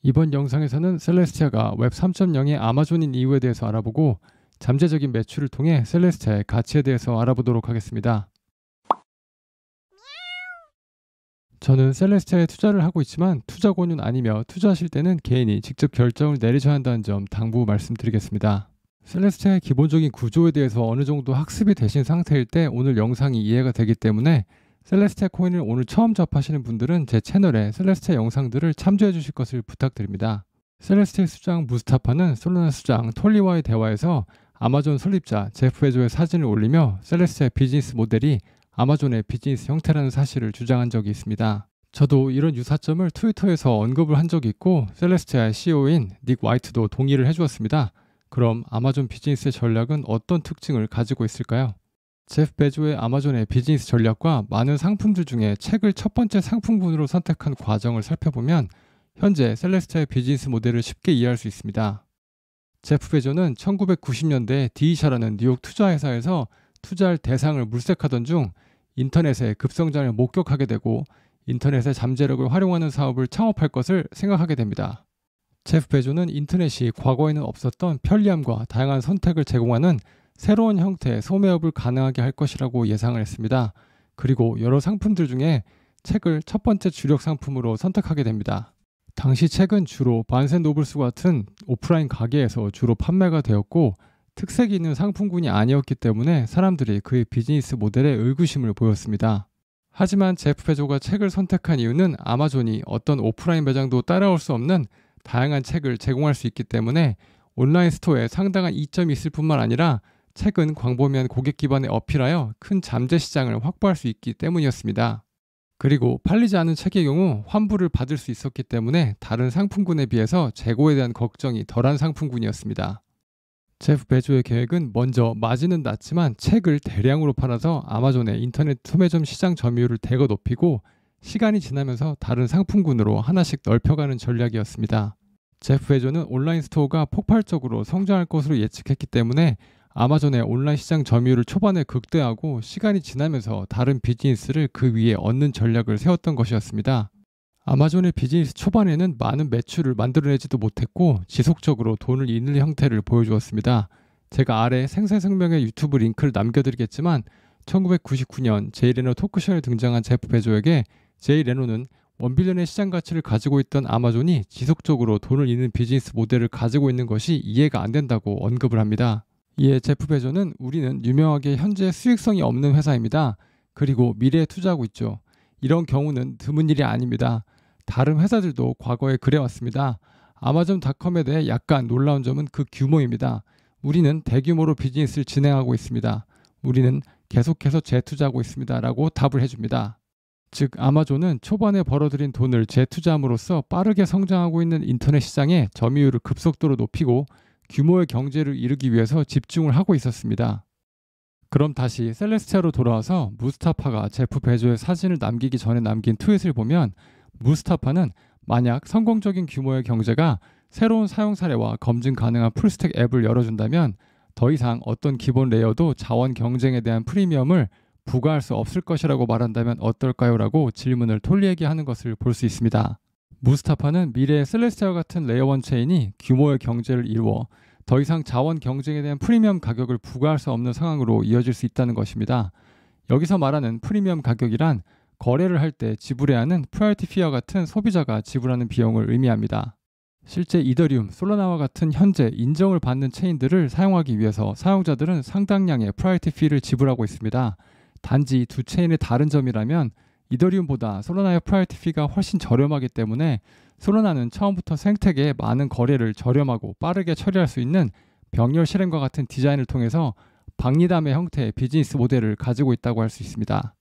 이번 영상에서는 셀레스티아가 웹 3.0의 아마존인 이유에 대해서 알아보고 잠재적인 매출을 통해 셀레스티아의 가치에 대해서 알아보도록 하겠습니다. 저는 셀레스티아에 투자를 하고 있지만 투자 권유는 아니며 투자하실 때는 개인이 직접 결정을 내리셔야 한다는 점 당부 말씀드리겠습니다. 셀레스티아의 기본적인 구조에 대해서 어느 정도 학습이 되신 상태일 때 오늘 영상이 이해가 되기 때문에 셀레스티아 코인을 오늘 처음 접하시는 분들은 제 채널에 셀레스티아 영상들을 참조해 주실 것을 부탁드립니다. 셀레스티아 수장 무스타파는 솔라나 수장 톨리와의 대화에서 아마존 설립자 제프 베조의 사진을 올리며 셀레스티아 비즈니스 모델이 아마존의 비즈니스 형태라는 사실을 주장한 적이 있습니다. 저도 이런 유사점을 트위터에서 언급을 한 적이 있고 셀레스티아의 CEO인 닉 화이트도 동의를 해주었습니다. 그럼 아마존 비즈니스의 전략은 어떤 특징을 가지고 있을까요? 제프 베조의 아마존의 비즈니스 전략과 많은 상품들 중에 책을 첫 번째 상품군으로 선택한 과정을 살펴보면 현재 셀레스티아의 비즈니스 모델을 쉽게 이해할 수 있습니다. 제프 베조는 1990년대 디이샤라는 뉴욕 투자회사에서 투자할 대상을 물색하던 중 인터넷의 급성장을 목격하게 되고 인터넷의 잠재력을 활용하는 사업을 창업할 것을 생각하게 됩니다. 제프 베조는 인터넷이 과거에는 없었던 편리함과 다양한 선택을 제공하는 새로운 형태의 소매업을 가능하게 할 것이라고 예상을 했습니다. 그리고 여러 상품들 중에 책을 첫 번째 주력 상품으로 선택하게 됩니다. 당시 책은 주로 바른스 앤 노블스 같은 오프라인 가게에서 주로 판매가 되었고 특색이 있는 상품군이 아니었기 때문에 사람들이 그의 비즈니스 모델에 의구심을 보였습니다. 하지만 제프 베조가 책을 선택한 이유는 아마존이 어떤 오프라인 매장도 따라올 수 없는 다양한 책을 제공할 수 있기 때문에 온라인 스토어에 상당한 이점이 있을 뿐만 아니라 책은 광범위한 고객 기반에 어필하여 큰 잠재 시장을 확보할 수 있기 때문이었습니다. 그리고 팔리지 않은 책의 경우 환불을 받을 수 있었기 때문에 다른 상품군에 비해서 재고에 대한 걱정이 덜한 상품군이었습니다. 제프 베조의 계획은 먼저 마진은 낮지만 책을 대량으로 팔아서 아마존의 인터넷 소매점 시장 점유율을 대거 높이고 시간이 지나면서 다른 상품군으로 하나씩 넓혀가는 전략이었습니다. 제프 베조는 온라인 스토어가 폭발적으로 성장할 것으로 예측했기 때문에 아마존의 온라인 시장 점유율을 초반에 극대화하고 시간이 지나면서 다른 비즈니스를 그 위에 얻는 전략을 세웠던 것이었습니다. 아마존의 비즈니스 초반에는 많은 매출을 만들어내지도 못했고 지속적으로 돈을 잃는 형태를 보여주었습니다. 제가 아래 생생생명의 유튜브 링크를 남겨드리겠지만 1999년 제이 레노 토크쇼에 등장한 제프 베조에게 제이 레노는 1빌리언의 시장 가치를 가지고 있던 아마존이 지속적으로 돈을 잃는 비즈니스 모델을 가지고 있는 것이 이해가 안 된다고 언급을 합니다. 이에 제프 베조는 우리는 유명하게 현재 수익성이 없는 회사입니다. 그리고 미래에 투자하고 있죠. 이런 경우는 드문 일이 아닙니다. 다른 회사들도 과거에 그래왔습니다. 아마존닷컴에 대해 약간 놀라운 점은 그 규모입니다. 우리는 대규모로 비즈니스를 진행하고 있습니다. 우리는 계속해서 재투자하고 있습니다. 라고 답을 해줍니다. 즉 아마존은 초반에 벌어들인 돈을 재투자함으로써 빠르게 성장하고 있는 인터넷 시장의 점유율을 급속도로 높이고 규모의 경제를 이루기 위해서 집중을 하고 있었습니다. 그럼 다시 셀레스티아로 돌아와서 무스타파가 제프 베조의 사진을 남기기 전에 남긴 트윗을 보면 무스타파는 만약 성공적인 규모의 경제가 새로운 사용 사례와 검증 가능한 풀스택 앱을 열어준다면 더 이상 어떤 기본 레이어도 자원 경쟁에 대한 프리미엄을 부과할 수 없을 것이라고 말한다면 어떨까요? 라고 질문을 톨리에게 하는 것을 볼 수 있습니다. 무스타파는 미래의 셀레스티아와 같은 레이어 1 체인이 규모의 경제를 이루어 더 이상 자원 경쟁에 대한 프리미엄 가격을 부과할 수 없는 상황으로 이어질 수 있다는 것입니다. 여기서 말하는 프리미엄 가격이란 거래를 할 때 지불해야 하는 프라이어티 피와 같은 소비자가 지불하는 비용을 의미합니다. 실제 이더리움, 솔라나와 같은 현재 인정을 받는 체인들을 사용하기 위해서 사용자들은 상당량의 프라이어티 피를 지불하고 있습니다. 단지 두 체인의 다른 점이라면 이더리움보다 솔라나의 프라이어티 피가 훨씬 저렴하기 때문에 솔라나는 처음부터 생태계에 많은 거래를 저렴하고 빠르게 처리할 수 있는 병렬 실행과 같은 디자인을 통해서 박리담의 형태의 비즈니스 모델을 가지고 있다고 할 수 있습니다.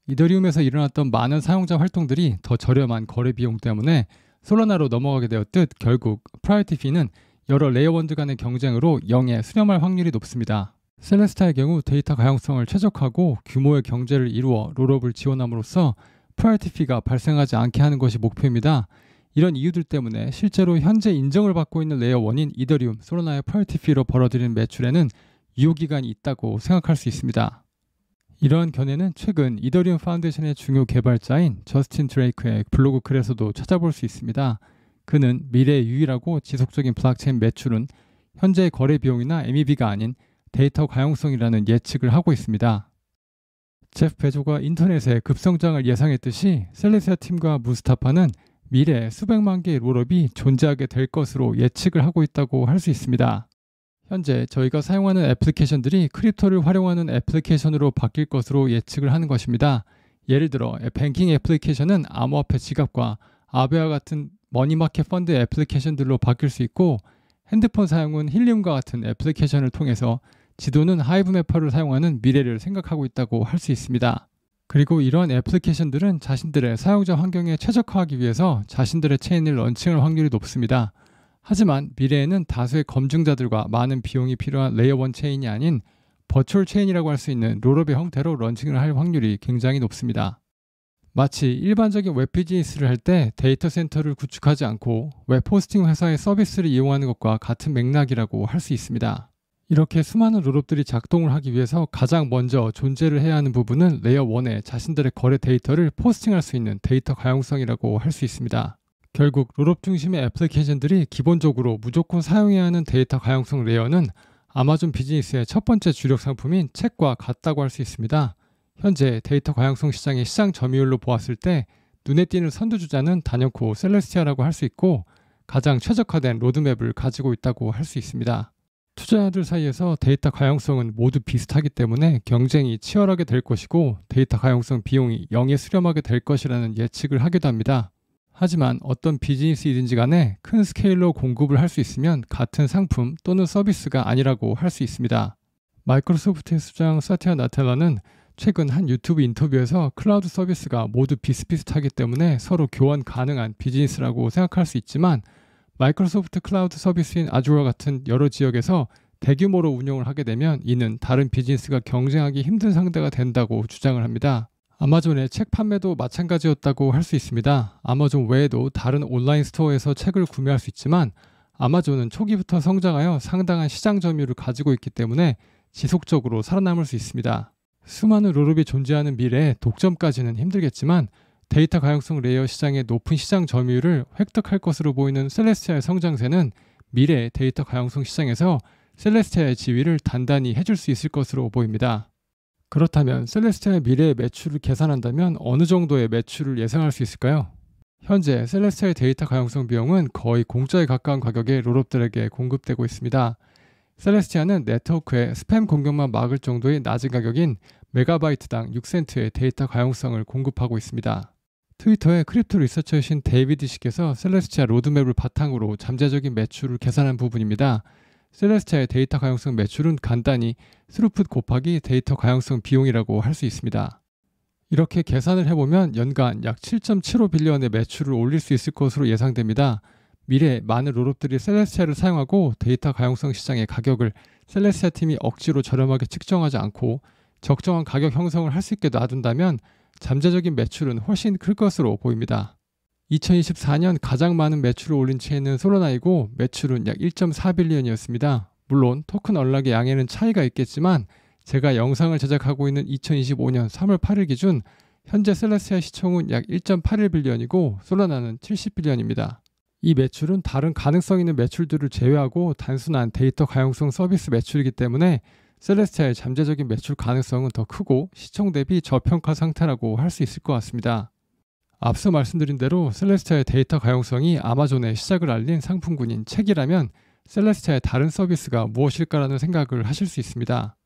이더리움에서 일어났던 많은 사용자 활동들이 더 저렴한 거래 비용 때문에 솔라나로 넘어가게 되었듯 결국 프라이어티 피는 여러 레이어 1들 간의 경쟁으로 0에 수렴할 확률이 높습니다. 셀레스타의 경우 데이터 가용성을 최적화하고 규모의 경제를 이루어 롤업을 지원함으로써 프라이어티 피가 발생하지 않게 하는 것이 목표입니다. 이런 이유들 때문에 실제로 현재 인정을 받고 있는 레이어 1인 이더리움, 솔라나의 프라이어티 피로 벌어들이는 매출에는 유효기간이 있다고 생각할 수 있습니다. 이러한 견해는 최근 이더리움 파운데이션의 중요 개발자인 저스틴 드레이크의 블로그 글에서도 찾아볼 수 있습니다. 그는 미래의 유일하고 지속적인 블록체인 매출은 현재의 거래 비용이나 MEV가 아닌 데이터 가용성이라는 예측을 하고 있습니다. 제프 베조가 인터넷의 급성장을 예상했듯이 셀레시아 팀과 무스타파는 미래에 수백만 개의 롤업이 존재하게 될 것으로 예측을 하고 있다고 할 수 있습니다. 현재 저희가 사용하는 애플리케이션들이 크립토를 활용하는 애플리케이션으로 바뀔 것으로 예측을 하는 것입니다. 예를 들어 뱅킹 애플리케이션은 암호화폐 지갑과 아베와 같은 머니마켓 펀드 애플리케이션들로 바뀔 수 있고, 핸드폰 사용은 힐리움과 같은 애플리케이션을 통해서, 지도는 하이브매퍼를 사용하는 미래를 생각하고 있다고 할 수 있습니다. 그리고 이러한 애플리케이션들은 자신들의 사용자 환경에 최적화하기 위해서 자신들의 체인을 런칭할 확률이 높습니다. 하지만 미래에는 다수의 검증자들과 많은 비용이 필요한 레이어 1 체인이 아닌 버추얼 체인이라고 할 수 있는 롤업의 형태로 런칭을 할 확률이 굉장히 높습니다. 마치 일반적인 웹 비즈니스를 할 때 데이터 센터를 구축하지 않고 웹 호스팅 회사의 서비스를 이용하는 것과 같은 맥락이라고 할 수 있습니다. 이렇게 수많은 롤업들이 작동을 하기 위해서 가장 먼저 존재를 해야 하는 부분은 레이어 1에 자신들의 거래 데이터를 포스팅할 수 있는 데이터 가용성이라고 할 수 있습니다. 결국 롤업 중심의 애플리케이션들이 기본적으로 무조건 사용해야 하는 데이터 가용성 레이어는 아마존 비즈니스의 첫 번째 주력 상품인 책과 같다고 할 수 있습니다. 현재 데이터 가용성 시장의 시장 점유율로 보았을 때 눈에 띄는 선두주자는 단연코 셀레스티아라고 할 수 있고, 가장 최적화된 로드맵을 가지고 있다고 할 수 있습니다. 투자자들 사이에서 데이터 가용성은 모두 비슷하기 때문에 경쟁이 치열하게 될 것이고, 데이터 가용성 비용이 0에 수렴하게 될 것이라는 예측을 하기도 합니다. 하지만 어떤 비즈니스이든지 간에 큰 스케일로 공급을 할 수 있으면 같은 상품 또는 서비스가 아니라고 할 수 있습니다. 마이크로소프트의 수장 사티아 나텔라는 최근 한 유튜브 인터뷰에서 클라우드 서비스가 모두 비슷비슷하기 때문에 서로 교환 가능한 비즈니스라고 생각할 수 있지만, 마이크로소프트 클라우드 서비스인 아주어와 같은 여러 지역에서 대규모로 운영을 하게 되면 이는 다른 비즈니스가 경쟁하기 힘든 상대가 된다고 주장을 합니다. 아마존의 책 판매도 마찬가지였다고 할 수 있습니다. 아마존 외에도 다른 온라인 스토어에서 책을 구매할 수 있지만, 아마존은 초기부터 성장하여 상당한 시장 점유율을 가지고 있기 때문에 지속적으로 살아남을 수 있습니다. 수많은 롤업이 존재하는 미래에 독점까지는 힘들겠지만 데이터 가용성 레이어 시장의 높은 시장 점유율을 획득할 것으로 보이는 셀레스티아의 성장세는 미래의 데이터 가용성 시장에서 셀레스티아의 지위를 단단히 해줄 수 있을 것으로 보입니다. 그렇다면 셀레스티아의 미래의 매출을 계산한다면 어느 정도의 매출을 예상할 수 있을까요? 현재 셀레스티아의 데이터 가용성 비용은 거의 공짜에 가까운 가격에 롤업들에게 공급되고 있습니다. 셀레스티아는 네트워크에 스팸 공격만 막을 정도의 낮은 가격인 메가바이트당 6센트의 데이터 가용성을 공급하고 있습니다. 트위터의 크립토 리서처이신 데이비드 씨께서 셀레스티아 로드맵을 바탕으로 잠재적인 매출을 계산한 부분입니다. 셀레스티아의 데이터 가용성 매출은 간단히 스루풋 곱하기 데이터 가용성 비용이라고 할 수 있습니다. 이렇게 계산을 해보면 연간 약 7.75 빌리언의 매출을 올릴 수 있을 것으로 예상됩니다. 미래에 많은 롤업들이 셀레스티아를 사용하고 데이터 가용성 시장의 가격을 셀레스티아 팀이 억지로 저렴하게 측정하지 않고 적정한 가격 형성을 할 수 있게 놔둔다면 잠재적인 매출은 훨씬 클 것으로 보입니다. 2024년 가장 많은 매출을 올린 체인은 솔라나이고 매출은 약 1.4빌리언이었습니다. 물론 토큰 언락의 양에는 차이가 있겠지만 제가 영상을 제작하고 있는 2025년 3월 8일 기준 현재 셀레스티아 시총은 약 1.81빌리언이고 솔라나는 70빌리언입니다. 이 매출은 다른 가능성 있는 매출들을 제외하고 단순한 데이터 가용성 서비스 매출이기 때문에 셀레스티아의 잠재적인 매출 가능성은 더 크고 시총 대비 저평가 상태라고 할 수 있을 것 같습니다. 앞서 말씀드린 대로 셀레스티아의 데이터 가용성이 아마존의 시작을 알린 상품군인 책이라면 셀레스티아의 다른 서비스가 무엇일까라는 생각을 하실 수 있습니다.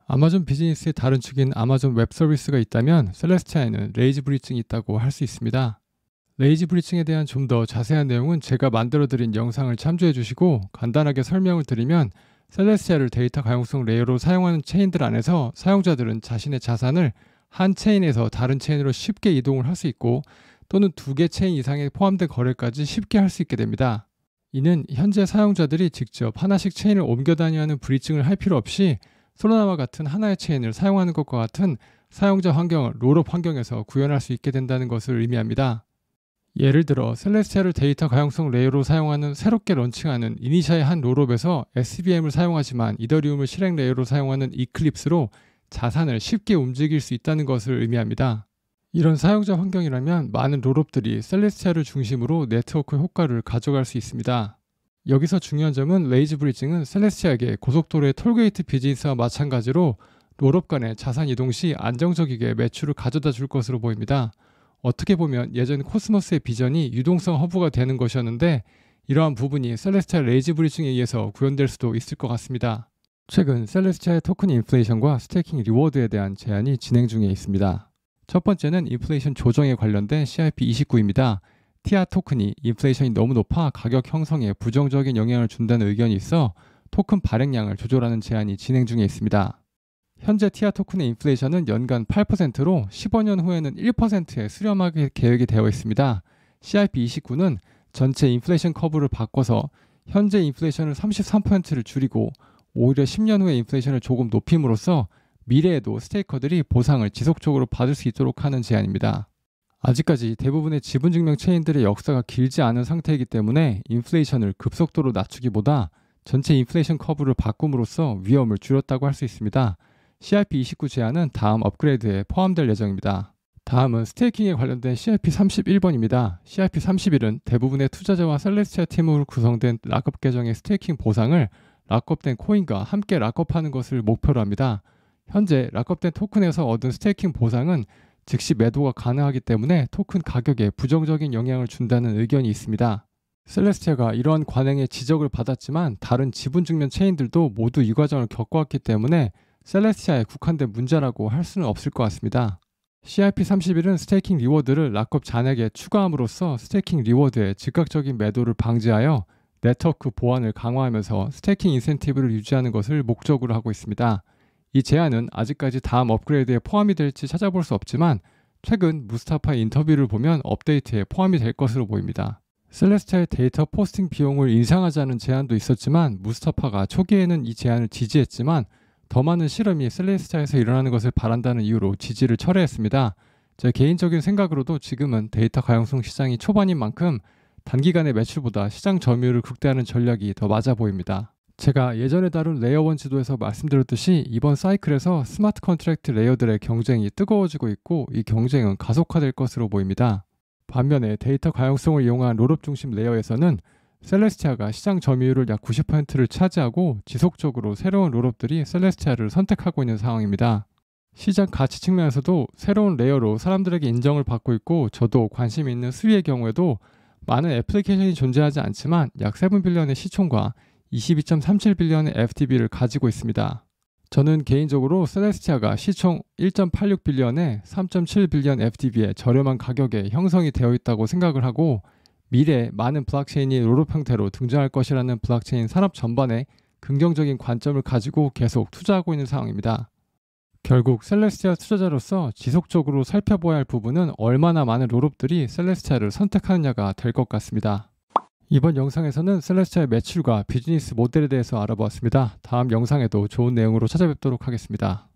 아마존 비즈니스의 다른 축인 아마존 웹 서비스가 있다면 셀레스티아에는 레이즈 브리칭이 있다고 할 수 있습니다. 레이즈 브리칭에 대한 좀 더 자세한 내용은 제가 만들어드린 영상을 참조해 주시고 간단하게 설명을 드리면 셀레스티아를 데이터 가용성 레이어로 사용하는 체인들 안에서 사용자들은 자신의 자산을 한 체인에서 다른 체인으로 쉽게 이동을 할 수 있고 또는 2개 체인 이상에 포함된 거래까지 쉽게 할 수 있게 됩니다. 이는 현재 사용자들이 직접 하나씩 체인을 옮겨 다녀야 하는 브리칭을 할 필요 없이 솔라나와 같은 하나의 체인을 사용하는 것과 같은 사용자 환경을 롤업 환경에서 구현할 수 있게 된다는 것을 의미합니다. 예를 들어 셀레스티아를 데이터 가용성 레이어로 사용하는 새롭게 런칭하는 이니샤의 한 롤업에서 SVM을 사용하지만 이더리움을 실행 레이어로 사용하는 이클립스로 자산을 쉽게 움직일 수 있다는 것을 의미합니다. 이런 사용자 환경이라면 많은 롤업들이 셀레스티아를 중심으로 네트워크 효과를 가져갈 수 있습니다. 여기서 중요한 점은 레이즈 브리징은 셀레스티아에게 고속도로의 톨게이트 비즈니스와 마찬가지로 롤업 간의 자산 이동 시 안정적이게 매출을 가져다 줄 것으로 보입니다. 어떻게 보면 예전 코스모스의 비전이 유동성 허브가 되는 것이었는데 이러한 부분이 셀레스티아 레이즈 브리징에 의해서 구현될 수도 있을 것 같습니다. 최근 셀레스티아의 토큰 인플레이션과 스테이킹 리워드에 대한 제안이 진행 중에 있습니다. 첫 번째는 인플레이션 조정에 관련된 CIP29입니다. 티아 토큰이 인플레이션이 너무 높아 가격 형성에 부정적인 영향을 준다는 의견이 있어 토큰 발행량을 조절하는 제안이 진행 중에 있습니다. 현재 티아 토큰의 인플레이션은 연간 8%로 15년 후에는 1%에 수렴하게 계획이 되어 있습니다. CIP29는 전체 인플레이션 커브를 바꿔서 현재 인플레이션을 33%를 줄이고 오히려 10년 후에 인플레이션을 조금 높임으로써 미래에도 스테이커들이 보상을 지속적으로 받을 수 있도록 하는 제안입니다. 아직까지 대부분의 지분 증명 체인들의 역사가 길지 않은 상태이기 때문에 인플레이션을 급속도로 낮추기보다 전체 인플레이션 커브를 바꿈으로써 위험을 줄였다고 할 수 있습니다. CIP29 제안은 다음 업그레이드에 포함될 예정입니다. 다음은 스테이킹에 관련된 CIP31번입니다. CIP31은 대부분의 투자자와 셀레스티아 팀으로 구성된 락업 계정의 스테이킹 보상을 락업된 코인과 함께 락업하는 것을 목표로 합니다. 현재 락업된 토큰에서 얻은 스테이킹 보상은 즉시 매도가 가능하기 때문에 토큰 가격에 부정적인 영향을 준다는 의견이 있습니다. 셀레스티아가 이러한 관행에 지적을 받았지만 다른 지분 증명 체인들도 모두 이 과정을 겪어왔기 때문에 셀레스티아에 국한된 문제라고 할 수는 없을 것 같습니다. CIP31은 스테이킹 리워드를 락업 잔액에 추가함으로써 스테이킹 리워드의 즉각적인 매도를 방지하여 네트워크 보안을 강화하면서 스테이킹 인센티브를 유지하는 것을 목적으로 하고 있습니다. 이 제안은 아직까지 다음 업그레이드에 포함이 될지 찾아볼 수 없지만 최근 무스타파의 인터뷰를 보면 업데이트에 포함이 될 것으로 보입니다. 셀레스티아의 데이터 포스팅 비용을 인상하자는 제안도 있었지만 무스타파가 초기에는 이 제안을 지지했지만 더 많은 실험이 셀레스티아에서 일어나는 것을 바란다는 이유로 지지를 철회했습니다. 제 개인적인 생각으로도 지금은 데이터 가용성 시장이 초반인 만큼 단기간의 매출보다 시장 점유율을 극대화하는 전략이 더 맞아 보입니다. 제가 예전에 다룬 레이어1 지도에서 말씀드렸듯이 이번 사이클에서 스마트 컨트랙트 레이어들의 경쟁이 뜨거워지고 있고 이 경쟁은 가속화될 것으로 보입니다. 반면에 데이터 가용성을 이용한 롤업 중심 레이어에서는 셀레스티아가 시장 점유율을 약 90%를 차지하고 지속적으로 새로운 롤업들이 셀레스티아를 선택하고 있는 상황입니다. 시장 가치 측면에서도 새로운 레이어로 사람들에게 인정을 받고 있고 저도 관심 있는 수위의 경우에도 많은 애플리케이션이 존재하지 않지만 약 7빌리언의 시총과 22.37빌리언의 FTB를 가지고 있습니다. 저는 개인적으로 셀레스티아가 시총 1.86빌리언에 3.7빌리언 FTB의 저렴한 가격에 형성이 되어 있다고 생각을 하고 미래에 많은 블록체인이 롤업 형태로 등장할 것이라는 블록체인 산업 전반에 긍정적인 관점을 가지고 계속 투자하고 있는 상황입니다. 결국 셀레스티아 투자자로서 지속적으로 살펴봐야 할 부분은 얼마나 많은 롤업들이 셀레스티아를 선택하느냐가 될 것 같습니다. 이번 영상에서는 셀레스티아의 매출과 비즈니스 모델에 대해서 알아보았습니다. 다음 영상에도 좋은 내용으로 찾아뵙도록 하겠습니다.